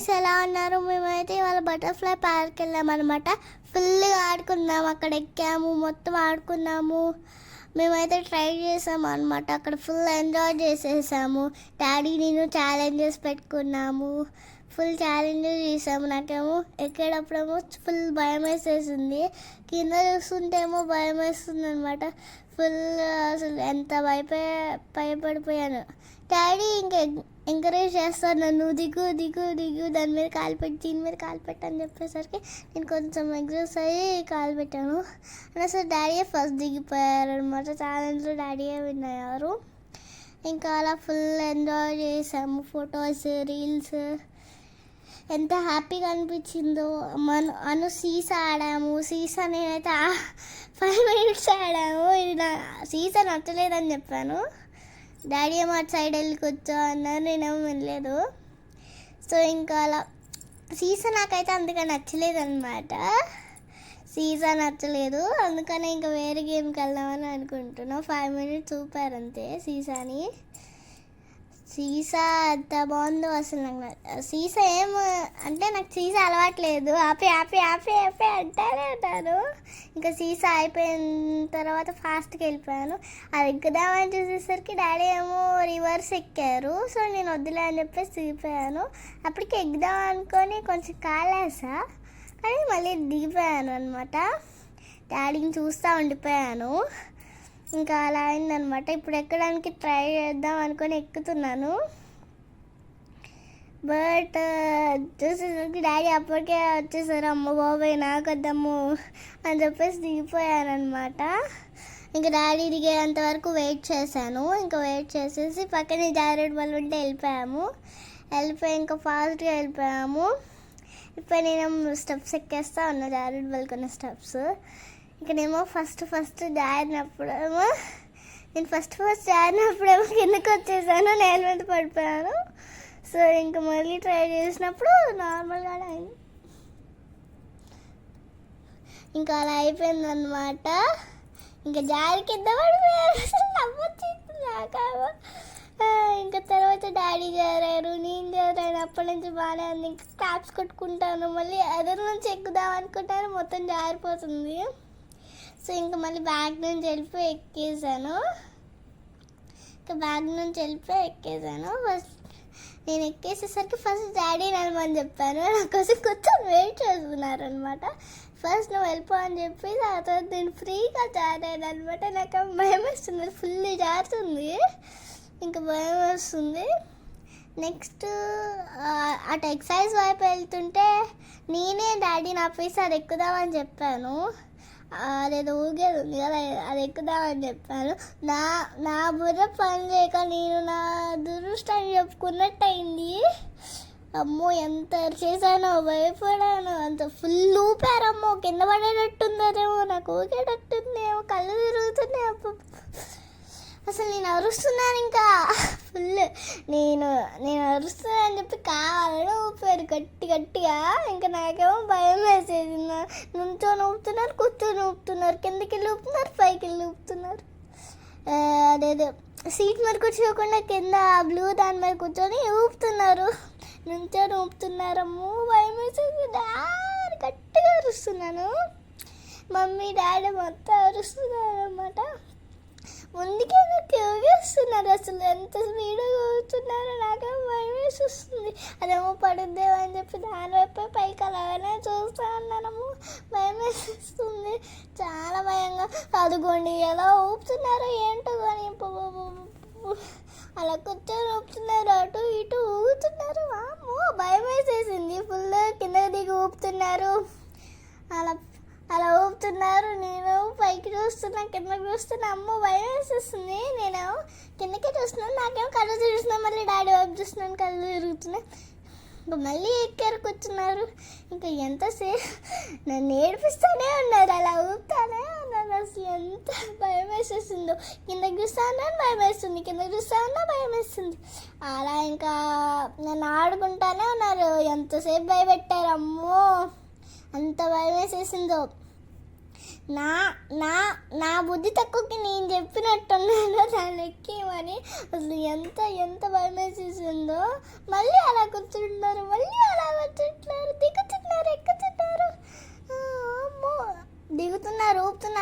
Guys, ఎలా ఉన్నారు? మేమైతే ఇవాళ బటర్ఫ్లై పార్క్ వెళ్ళామన్నమాట. ఫుల్గా ఆడుకున్నాము, అక్కడ ఎక్కాము, మొత్తం ఆడుకున్నాము. మేమైతే ట్రై చేసాము అనమాట. అక్కడ ఫుల్ ఎంజాయ్ చేసేసాము. డాడీ నేను ఛాలెంజెస్ పెట్టుకున్నాము, ఫుల్ ఛాలెంజెస్ చేసాము. నాకేమో ఎక్కేటప్పుడేమో ఫుల్ భయం వేసేసింది, కింద చూస్తుంటేమో భయం వేస్తుంది అనమాట. ఫుల్ అసలు ఎంత భయపడిపోయాను. డాడీ ఇంకా ఎంకరేజ్ చేస్తాను నన్ను, దిగు దిగు దిగు, దాని మీద కాలు పెట్టి, దీని మీద కాలు పెట్టు అని చెప్పేసరికి నేను కొంచెం ఎగ్జాస్ట్ అయ్యి కాలు పెట్టాను. అని అసలు డాడీయే ఫస్ట్ దిగిపోయారు అనమాట. ఛాలెంజ్లో డాడీయే విన్ అయ్యారు. ఇంకా అలా ఫుల్ ఎంజాయ్ చేసాము, ఫొటోస్, రీల్స్. ఎంత హ్యాపీగా అనిపించిందో. సీసా ఆడాము. సీసా నేనైతే 5 minutes ఆడాము. ఇది నా సీసా నచ్చలేదని చెప్పాను. డాడీ ఏమో అటు సైడ్ వెళ్ళి కూర్చో అన్నారు, నేనేమో వెళ్ళలేదు. సో ఇంకా అలా సీసా నాకైతే అందుకే నచ్చలేదు అనమాట. సీసా నచ్చలేదు, అందుకనే ఇంకా వేరే గేమ్కి వెళ్దామని అనుకుంటున్నాం. 5 minutes చూపారు అంతే సీసాని. సీసా ఎంత బాగుందో అసలు. నాకు సీసా అంటే నాకు సీసా అలవాట్లేదు. ఆపి ఆపి ఆపి ఆపి అంటానే ఉంటాను. ఇంకా సీసా అయిపోయిన తర్వాత ఫాస్ట్గా వెళ్ళిపోయాను. అది ఎక్కుదామని చూసేసరికి డాడీ ఏమో రివర్స్ ఎక్కారు. సో నేను వద్దులే అని చెప్పేసి దిగిపోయాను. అప్పటికి ఎక్కుదాం అనుకొని కొంచెం కాలేసా, కానీ మళ్ళీ దిగిపోయాను అనమాట. డాడీని చూస్తూ ఉండిపోయాను. ఇంకా అలా అయిందనమాట. ఇప్పుడు ఎక్కడానికి ట్రై చేద్దాం అనుకొని ఎక్కుతున్నాను. బట్ చూసేసరికి డాడీ అప్పటికే వచ్చేసారు. అమ్మ బాబాయ్ నాకొద్దాము అని చెప్పేసి దిగిపోయాను అనమాట. ఇంకా డాడీ దిగేంత వరకు వెయిట్ చేశాను. ఇంకా వెయిట్ చేసేసి పక్కనే జారుడు బల్ల ఉంటే వెళ్ళిపోయి ఇంకా ఫాస్ట్గా వెళ్ళిపోయాము. ఇప్పుడు నేను స్టెప్స్ ఎక్కేస్తా ఉన్నా, జారుడు బల్ల కొన్ని స్టెప్స్. ఇక్కడేమో ఫస్ట్ జారినప్పుడేమో కిందకి వచ్చేసాను, నేల మీద పడిపోయాను. సో ఇంకా మళ్ళీ ట్రై చేసినప్పుడు నార్మల్గానే అయింది. ఇంకా అలా అయిపోయింది అనమాట. ఇంకా జారి కింద పడిపోయాను. అసలు నవ్వొచ్చింది నాకేమో. ఇంకా తర్వాత డాడీ జారారు, నేను జారాను. అప్పటి నుంచి బాగానే ఉంది. ఇంకా క్లాప్స్ కొట్టుకుంటాను. మళ్ళీ ఎదురు నుంచి ఎక్కుదాం అనుకుంటాను, మొత్తం జారిపోతుంది. సో ఇంకా మళ్ళీ బ్యాగ్ నుంచి వెళ్ళిపోయి ఎక్కేసాను. ఫస్ట్ నేను ఎక్కేసేసరికి ఫస్ట్ డాడీ నడమని చెప్పాను. నా కోసం కొంచెం వెయిట్ చేస్తున్నారు అనమాట. ఫస్ట్ నువ్వు వెళ్ళిపో అని చెప్పి ఆ తర్వాత నేను ఫ్రీగా జారాను అనమాట. నాకు భయం వేస్తుంది, ఫుల్ జారుతుంది, ఇంకా భయం వేస్తుంది. నెక్స్ట్ అటు ఎక్సైజ్ వైపు వెళ్తుంటే నేనే డాడీని ఆపేసి అది ఎక్కుదామని చెప్పాను. అదేదో ఊగేది ఉంది కదా, అది ఎక్కుదామని చెప్పాను. నా బుర్ర పని చేయక నేను నా దురదృష్టాన్ని చెప్పుకున్నట్టు అయింది. అమ్మో ఎంత చేశానో, భయపడాను. అంత ఫుల్ ఊపారమ్మో, కింద పడేటట్టుందరేమో, నాకు ఊగేటట్టుందేమో, కళ్ళు తిరుగుతున్నాయి. అసలు నేను అరుస్తున్నాను, ఇంకా ఫుల్ నేను అరుస్తున్నానని చెప్పి కావాలని ఊపారు గట్టిగా. ఇంకా నాకేమో భయం వేసేది. నుంచొని ఊపుతున్నారు, కూర్చొని ఊపుతున్నారు, కిందకి వెళ్ళి ఊపుతున్నారు, పైకి వెళ్ళి ఊపుతున్నారు. అదేదో సీట్ మీద కూర్చోకుండా కింద బ్లూ దాని మీద కూర్చొని ఊపుతున్నారు, నుంచొని ఊపుతున్నారమ్మో, భయం వేసేది. గట్టిగా అరుస్తున్నాను. మమ్మీ డాడీ మొత్తం అరుస్తున్నారు అన్నమాట. ముందుకే నాకు ఊగేస్తున్నారు. అసలు ఎంత స్పీడ్గా ఊగుతున్నారో నాకేమో భయం వేస్తుంది. అదేమో పడుద్దేమో అని చెప్పి దాని వైపు పైకి అలాగనే చూస్తూ ఉన్నానము. భయం వేస్తుంది, చాలా భయంగా. అదిగోండి ఎలా ఊపుతున్నారో ఏంటో కానీ, అలా కూర్చొని ఊపుతున్నారు, అటు ఇటు ఊగుతున్నారు. అమ్మో భయం వేసేసింది ఫుల్. కిందకి దిగి ఊపుతున్నారు, అలా ఊపుతున్నారు. నేను పైకి చూస్తున్నా, కిందకి చూస్తున్నా. అమ్మో భయం వేసేస్తుంది. నేను కిందకే చూస్తున్నాను, నాకేమో కళ్ళు తిరుగుతున్నాను. మళ్ళీ డాడీ వైపు చూస్తున్నాను, కళ్ళు తిరుగుతున్నాయి. ఇంకా మళ్ళీ ఎక్కారు, కూర్చున్నారు. ఇంకా ఎంతసేపు నన్ను ఏడిపిస్తూనే ఉన్నారు, అలా ఊపుతానే ఉన్నారు. అసలు ఎంత భయం వేసేసిందో. కిందకి చూస్తా ఉన్నాను, భయం వేస్తుంది, కిందకి చూస్తా ఉన్నా భయం వేస్తుంది. అలా ఇంకా నన్ను ఆడుకుంటానే ఉన్నారు. ఎంతసేపు భయపెట్టారు, అమ్మో అంత భయం వేసేసిందో. నా బుద్ధి తక్కువకి నేను చెప్పినట్టున్నాను దాన్ని ఎక్కేమని. అసలు ఎంత భయం వేసేసిందో. మళ్ళీ అలా కూర్చుంటున్నారు, మళ్ళీ అలా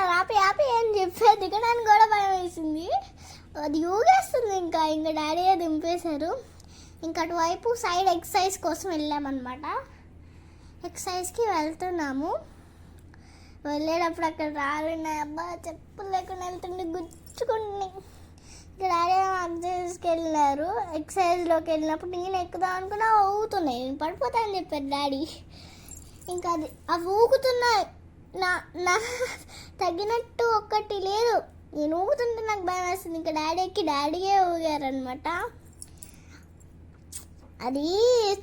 దిగుతున్నారు, ఆపి ఆపి అని చెప్పి దిగడానికి కూడా భయం వేసింది. అది ఊగేస్తుంది. ఇంకా డాడీ దింపేశారు. ఇంకా అటువైపు సైడ్ ఎక్సర్సైజ్ కోసం వెళ్ళామన్నమాట. ఎక్సర్సైజ్కి వెళ్తున్నాము. వెళ్ళేటప్పుడు అక్కడ రాలున్నాయి. అబ్బా చెప్పులు లేకుండా వెళ్తుండే గుచ్చుకుంటున్నాయి. ఇక్కడ డాడీ ఎక్సర్సైజ్కి వెళ్ళారు. ఎక్సర్సైజ్లోకి వెళ్ళినప్పుడు నేను ఎక్కుదాం అనుకున్నా ఊగుతున్నాయి. నేను పడిపోతానని చెప్పారు డాడీ. ఇంకా అవి ఊగుతున్నాయి. నా తగ్గినట్టు ఒక్కటి లేదు. నేను ఊగుతుంటే నాకు భయం వేస్తుంది. ఇంకా డాడీయే ఊగారనమాట. అది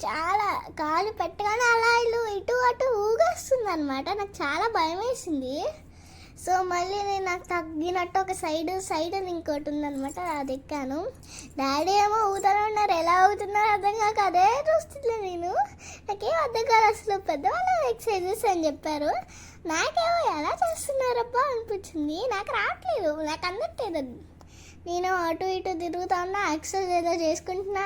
చాలా కాలు పెట్టగానే అలా ఇటు అటు ఊగేస్తుంది అనమాట. నాకు చాలా భయం వేసింది. సో మళ్ళీ నాకు తగ్గినట్టు ఒక సైడ్ ఇంకోటి ఉందనమాట, అది ఎక్కాను. డాడీ ఏమో ఊగుతూనే ఉన్నారు. ఎలా ఊగుతున్నారో అర్థం కాక అదే చూస్తుండే నేను. నాకేం అర్థం కాదు అసలు. పెద్దవాళ్ళు ఎక్సర్సైజెస్ అని చెప్పారు. నాకేమో ఎలా చేస్తున్నారబ్బా అనిపించింది. నాకు రావట్లేదు, నాకు అందట్లేదు. నేను అటు ఇటు తిరుగుతా ఉన్నా, ఎక్సర్సైజ్ ఏదో చేసుకుంటున్నా.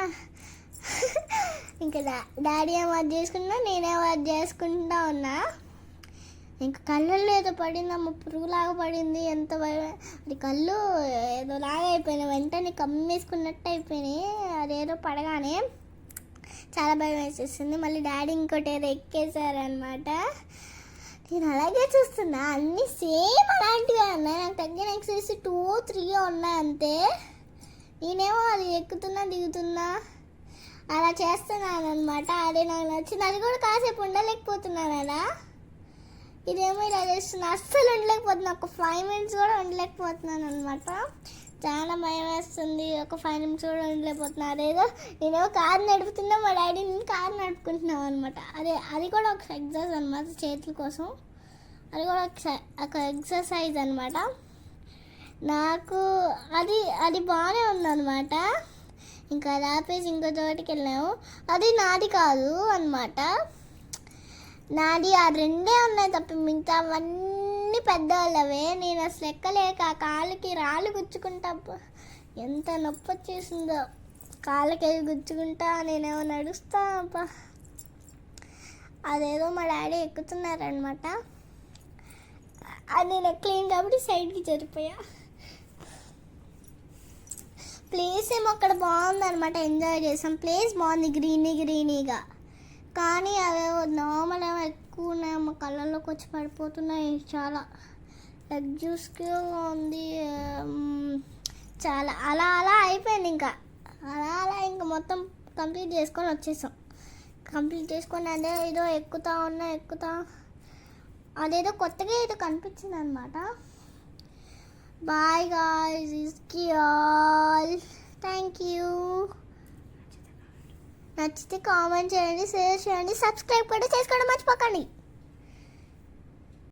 ఇంకా డాడీ ఏమో అది చేసుకుంటున్నా, నేనేమో అది చేసుకుంటా ఉన్నా. ఇంకా కళ్ళల్లో ఏదో పడిందమ్మ, పురుగులాగా పడింది. ఎంత భయం. అది కళ్ళు ఏదో లాగా అయిపోయినాయి, వెంటనే కమ్మేసుకున్నట్టు అయిపోయినాయి. అదేదో పడగానే చాలా భయం వేసేసింది. మళ్ళీ డాడీ ఇంకోటి ఏదో ఎక్కేసారనమాట. నేను అలాగే చూస్తున్నా, అన్నీ సేమ్ అలాంటివే ఉన్నాయి. నాకు తగ్గిన ఎక్సర్సైజ్ 2-3 ఉన్నాయి అంతే. నేనేమో అది ఎక్కుతున్నా దిగుతున్నా అలా చేస్తున్నాను అనమాట. అదే నాకు నచ్చింది. అది కూడా కాసేపు ఉండలేకపోతున్నాను అలా. ఇదేమో ఇలా చేస్తున్నా, అస్సలు ఉండలేకపోతున్నా. ఒక 5 minutes కూడా ఉండలేకపోతున్నాను అనమాట. చాలా భయం వేస్తుంది. ఒక 5 minutes కూడా ఉండలేకపోతున్నా. అదేదో నేనేమో కారు నడుపుతున్నా, మా డాడీ నేను కారు నడుపుకుంటున్నాం అనమాట. అది కూడా ఒక ఎక్సర్సైజ్ అనమాట, చేతుల కోసం. అది కూడా ఒక ఎక్సర్సైజ్ అనమాట. నాకు అది బాగానే ఉందన్నమాట. ఇంకా అది ఆపేసి ఇంకో చోటికి వెళ్ళాము. అది నాది కాదు అనమాట. నాది ఆ 2 ఉన్నాయి తప్ప మిగతా అవన్నీ పెద్దవాళ్ళవే. నేను అసలు ఎక్కలేక కాళ్ళకి రాళ్ళు గుచ్చుకుంటా. ఎంత నొప్పి వచ్చేసిందో. కాళ్ళకి గుచ్చుకుంటా నేనేమో నడుస్తా. అబ్బా అదేదో మా డాడీ ఎక్కుతున్నారనమాట. అది నేను ఎక్కలేను కాబట్టి సైడ్కి జరిపోయా. ప్లేస్ ఏమో అక్కడ బాగుందనమాట, ఎంజాయ్ చేసాం. ప్లేస్ బాగుంది, గ్రీనీగా. కానీ అవేవో నార్మల్ ఏమో ఎక్కువ ఉన్నాయి. మా కళ్ళల్లోకి వచ్చి పడిపోతున్నాయి. చాలా జ్యూస్గా ఉంది. చాలా అలా అయిపోయింది. ఇంకా మొత్తం కంప్లీట్ చేసుకొని వచ్చేసాం. అదే ఏదో ఎక్కుతా అదేదో కొత్తగా ఏదో కనిపించింది అనమాట. బాయ్ గాయ్స్, ఇస్కి ఆల్. Thank you. నచ్చితే కామెంట్ చేయండి, షేర్ చేయండి, సబ్స్క్రైబ్ కూడా చేసుకోవడం మర్చిపోకండి.